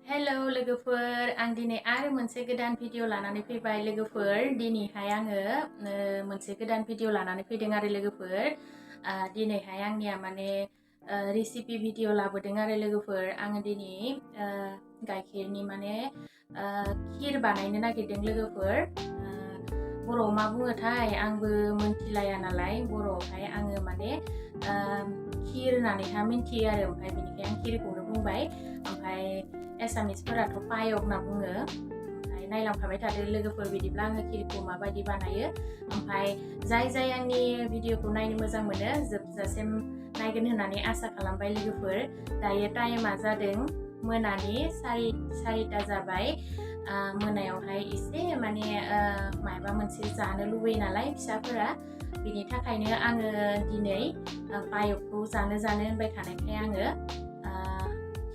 hello लोगोफोर आं दिनै आरो मोनसे गोदान भिडिअ लानानै फैबाय लोगोफोर दिनैहाय आङो मोनसे गोदान भिडिअ लानानै फैदों आरो लोगोफोर दिनैहाय आंनिया माने रेसिपि भिडिअ लाबोदों आरो लोगोफोर आङो दिनै गाइखेरनि माने खीर बानायनो नागिरदों लोगोफोर बर'आव मा बुङोथाय आंबो मोनथिलाया नालाय बर'आवहाय आङो माने खीर होननानैहा मिन्थियो आरो ओमफ्राय बिनिखाय आं खीरखौनो बुंबाय ओमफ्राय एसामिसफोराथ' पायक होनना बुङो ओमफ्राय नायलांफाबाय थादो लोगोफोर बिदिब्ला आङो खीरखौ माबायदि बानायो ओमफ्राय जाय आंनि भिडिअखौ नायनो मोजां मोनो जोबजासिम नायगोन होननानै आसा खालामबाय लोगोफोर दायो टाइमा जादों मोनानि सारिता जाबाय मोनायावहाय एसे माने माबा मोनसे जानो लुबैयो नालाय फिसाफोरा बिनि थाखायनो आङो दिनै पायकखौ जानो होनबाय थानायखाय आङो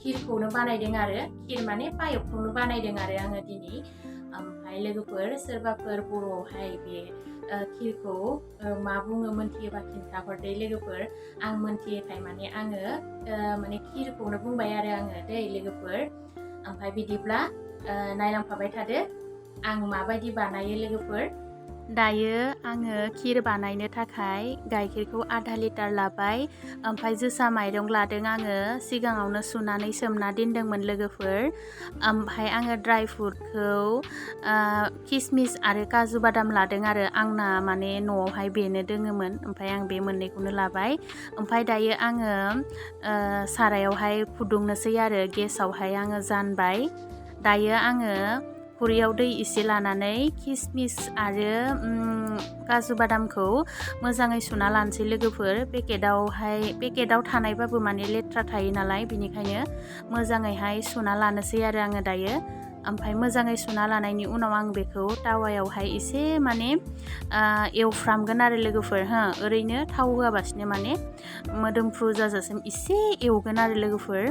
खीरखौनो बानायदों आरो खीर माने पायकखौनो बानायदों आरो आङो दिनै ओमफ्राय लोगोफोर सोरबाफोर बर'आवहाय बे खीरखौ मा बुङो मोनथियोबा खिन्थाहरदे लोगोफोर आं मोनथियोखाय माने आङो माने खीरखौनो बुंबाय आरो आङो दै लोगोफोर ओमफ्राय बिदिब्ला नायलांफाबाय थादो आं माबायदि बानायो लोगोफोर दायो आङो खीर बानायनो थाखाय गाइखेरखौ आधा लिटार लाबाय ओमफ्राय जोसा माइरं लादों आङो सिगाङावनो सुनानै सोमना दोनदोंमोन लोगोफोर ओमफ्राय आङो ड्राइ फ्रुटखौ किसमिस आरो काजु बादाम लादों आरो आंना माने न'आवहाय बेनो दोङोमोन ओमफ्राय आं बे मोननैखौनो लाबाय ओमफ्राय दायो आङो सारायावहाय फुदुंनोसै आरो गेसावहाय आङो जानबाय दायो आङो खुरैयाव दै एसे लानानै किसमिस आरो काजु बादामखौ मोजाङै सुना लानोसै लोगोफोर पेकेटाव थानायबाबो माने लेथ्रा थायो नालाय बिनिखायनो मोजाङैहाय सुना लानोसै आरो आङो दायो ओमफ्राय मोजाङै सुना लानायनि उनाव आं बेखौ तावायावहाय एसे माने एवफ्रामगोन आरो लोगोफोर ओरैनो थाव होआबासिनो माने मोदोमफ्रु जाजासिम एसे एवगोन आरो लोगोफोर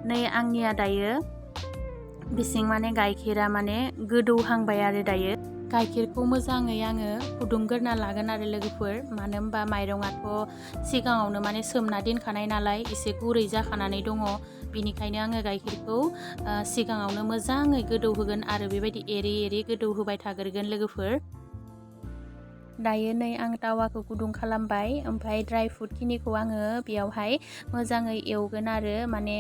नै आंनिया दायो बिसिं माने गाइखेरा माने गोदौहांबाय आरो दायो गाइखेरखौ मोजाङै आङो फुदुंग्रोना लागोन आरो लोगोफोर मानो होनबा माइरङाथ' सिगाङावनो माने सोमना दोनखानाय नालाय एसे गुरै जाखानानै दङ बिनिखायनो आङो गाइखेरखौ सिगाङावनो मोजाङै गोदौहोगोन आरो बेबायदि एरै गोदौ होबाय थाग्रोगोन लोगोफोर दायो नै आं तावाखौ गुदुं खालामबाय ओमफ्राय ड्राइ फ्रुट खिनिखौ आङो बेयावहाय मोजाङै एवगोन आरो माने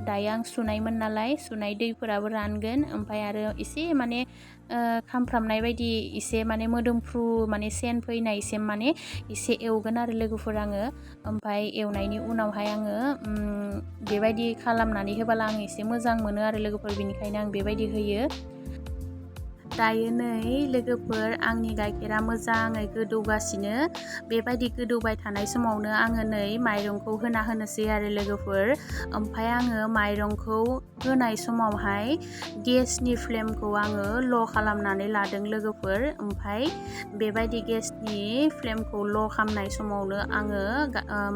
दायो आं सुनायमोन नालाय सुनाय दैफोराबो रानगोन ओमफ्राय आरो एसे माने खामफ्रामनाय बायदि एसे माने मोदोमफ्रु माने सेन फैनायसिम माने एसे एवगोन आरो लोगोफोर आङो ओमफ्राय एवनायनि उनावहाय आङो बेबायदि खालामनानै होबोला आं एसे मोजां मोनो आरो लोगोफोर बिनिखायनो आं बेबायदि होयो दायो नै लोगोफोर आंनि गाइखेरा मोजाङै गोदौगासिनो बेबायदि गोदौबाय थानाय समावनो आङो नै माइरंखौ होनोसै आरो लोगोफोर ओमफ्राय आङो माइरंखौ होनाय समावहाय गेसनि फ्लेमखौ आङो ल' खालामनानै लादों लोगोफोर ओमफ्राय बेबायदि गेसनि फ्लेमखौ ल' खालामनाय समावनो आङो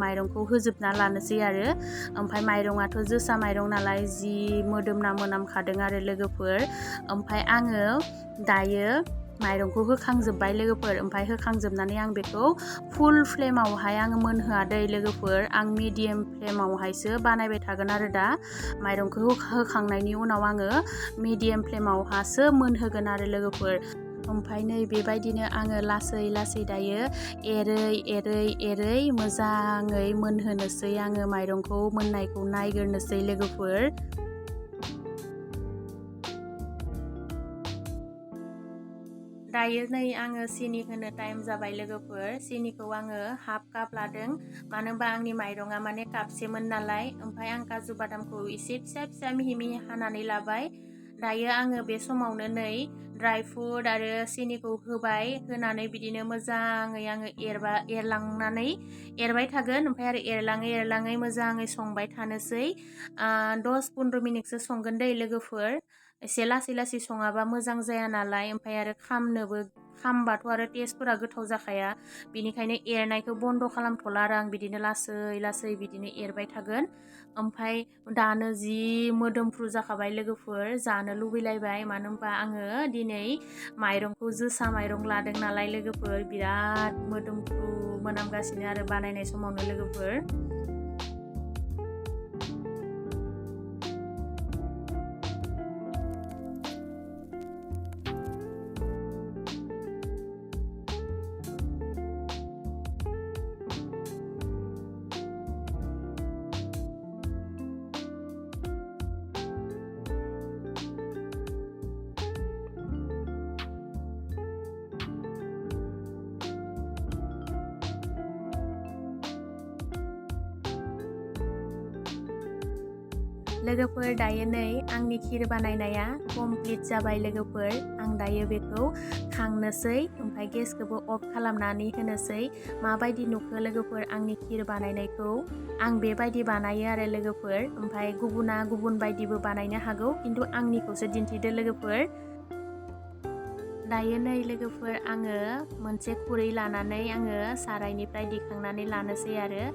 माइरंखौ होजोबना लानोसै आरो ओमफ्राय माइरङाथ' जोसा माइरं नालाय जि मोनामखादों आरो लोगोफोर ओमफ्राय आङो दायो माइरंखौ होखांजोब्बाय लोगोफोर ओमफ्राय होखांजोबनानै आं बेखौ फुल फ्लेमावहाय आङो मोनहोआ दै लोगोफोर आं मिडियाम फ्लेमावहायसो बानायबाय थागोन आरो दा माइरंखौ होखांनायनि उनाव आङो मिडियाम फ्लेमावहासो मोनहोगोन आरो लोगोफोर ओमफ्राय नै बेबायदिनो आङो लासै दायो एरै मोजाङै मोनहोनोसै आङो माइरंखौ मोननायखौ नायग्रोनोसै लोगोफोर दायो नै आङो सिनि होनो टाइम जाबाय लोगोफोर सिनिखौ आङो हाफ काप लादों मानो होनबा आंनि माइरङा माने कापसेमोन नालाय ओमफ्राय आं काजु बादामखौ एसे फिसा मिहि हानानै लाबाय दायो आङो बे समावनो नै ड्राइ फ्रुट आरो सिनिखौ होनानै बिदिनो मोजाङै आङो एरबाय थागोन ओमफ्राय आरो एरलाङै मोजाङै संबाय थानोसै 10-15 मिनिटसो संगोन दै लोगोफोर एसे लासै सङाबा मोजां जाया नालाय ओमफ्राय आरो खामबाथ' आरो टेस्टफोरा गोथाव जाखाया बिनिखायनो एरनायखौ बन्द' खालामथ'ला आरो आं बिदिनो लासै बिदिनो एरबाय थागोन ओमफ्राय दानो जि मोदोमफ्रु जाखाबाय लोगोफोर जानो लुबैलायबाय मानो होनबा आङो दिनै माइरंखौ जोसा माइरं लादों नालाय लोगोफोर बिराद मोदोमफ्रु मोनामगासिनो आरो बानायनाय समावनो लोगोफोर लोगोफोर दायो नै आंनि खिर बानायनाया कमप्लिट जाबाय लोगोफोर आं दायो बेखौ खांनोसै ओमफ्राय गेसखौबो अफ खालामनानै होनोसै माबायदि नुखो लोगोफोर आंनि खिर बानायनायखौ आं बेबायदि बानायो आरो लोगोफोर ओमफ्राय गुबुना गुबुन बायदिबो बानायनो हागौ खिन्थु आंनिखौसो दिन्थिदो लोगोफोर दायो नै लोगोफोर आङो मोनसे खुरै लानानै आङो सारायनिफ्राय दिखांनानै लानोसै आरो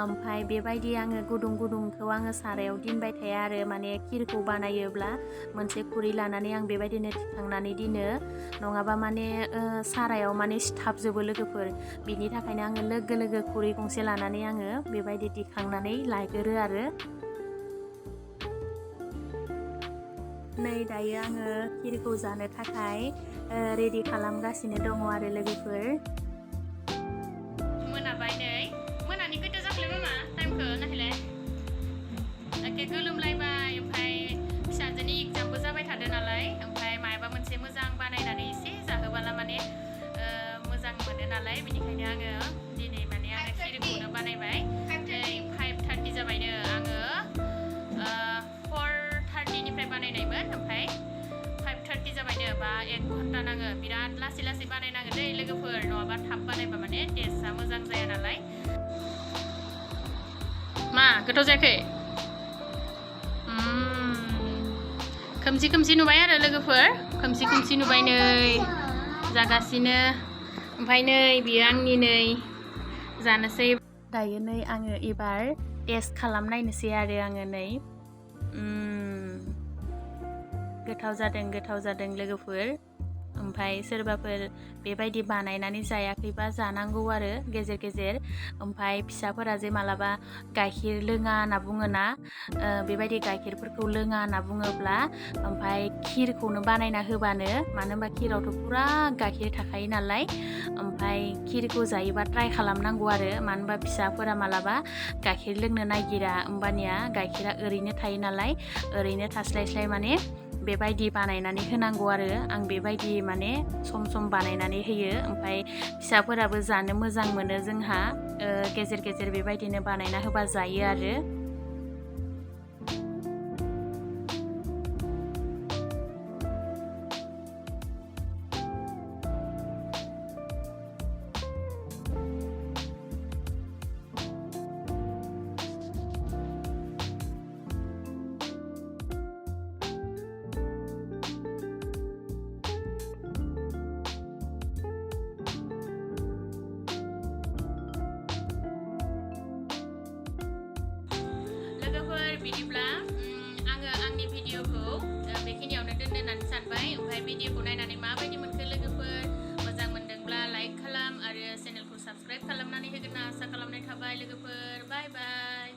ओमफ्राय बेबायदि आङो गुदुं गुदुंखौ आङो सारायाव दोनबाय थाया आरो माने खिरखौ बानायोब्ला मोनसे खुरै लानानै आं बेबायदिनो दिखांनानै दोनो नङाबा माने सारायाव माने सिथाबजोबो लोगोफोर बिनि थाखायनो आङो लोगो लोगो खुरै गंसे लानानै आङो बेबायदि दिखांनानै लागोरो आरो नै दायो आङो खिरखौ जानो थाखाय रेडि खालामगासिनो दङ आरो लोगोफोर मोनाबाय नै मोनानि गोदो जाखोलाय मामा टाइमखौ नायलाय एखे गोलोमलायबाय ओमफ्राय फिसाजोनि एग्जामबो जाबाय थादों नालाय ओमफ्राय माबा मोनसे मोजां बानायनानै एसे जाहोबाला माने मोजां मोनो नालाय बेनिखायनो आङो दिनै माने आङो खिरखौनो बानायबाय नै 5:30 जाबायनो आङो 4:30निफ्राय बानायनायमोन ओमफ्राय 5:30 जाबायनो बा 1 घन्टा नाङो बिराद लासै लासै बानायनांगो दै लोगोफोर नङाबा थाब बानायबा माने टेस्टआ मोजां जाया नालाय मा गोथाव जायाखै खोमसि खोमसि नुबाय आरो लोगोफोर खोमसि खोमसि नुबाय नै जागासिनो ओमफ्राय नै बियो आंनि नै जानोसै दायो नै आङो एबार टेस्ट खालामनायनोसै आरो आङो नै गोथाव जादों लोगोफोर ओमफ्राय सोरबाफोर बेबायदि बानायनानै जायाखैबा जानांगौ आरो गेजेर गेजेर ओमफ्राय फिसाफोरा जे मालाबा गाइखेर लोङा होनना बुङोना बेबायदि गाइखेरफोरखौ लोङा होनना बुङोब्ला ओमफ्राय खिरखौनो बानायना होबानो मानो होनबा खिरावथ' पुरा गाइखेर थाखायो नालाय ओमफ्राय खिरखौ जायोबा ट्राइ खालामनांगौ आरो मानो होनबा फिसाफोरा मालाबा गाइखेर लोंनो नागिरा होमबानिया गाइखेरा ओरैनो थायो नालाय ओरैनो थास्लायस्लाय माने बेबायदि बानायनानै होनांगौ आरो आं बेबायदि माने सम सम बानायनानै होयो ओमफ्राय फिसाफोराबो जानो मोजां मोनो जोंहा गेजेर गेजेर बेबायदिनो बानायना होबा जायो आरो बिदिब्ला आङो आंनि भिडिअखौ बेखिनियावनो दोननो होननानै सानबाय ओमफ्राय भिडिअखौ नायनानै माबायदि मोनखो लोगोफोर मोजां मोनदोंब्ला लाइक खालाम आरो चेनेलखौ साबस्क्राइब खालामनानै होगोन होनना आसा खालामनाय थाबाय लोगोफोर बाय बाय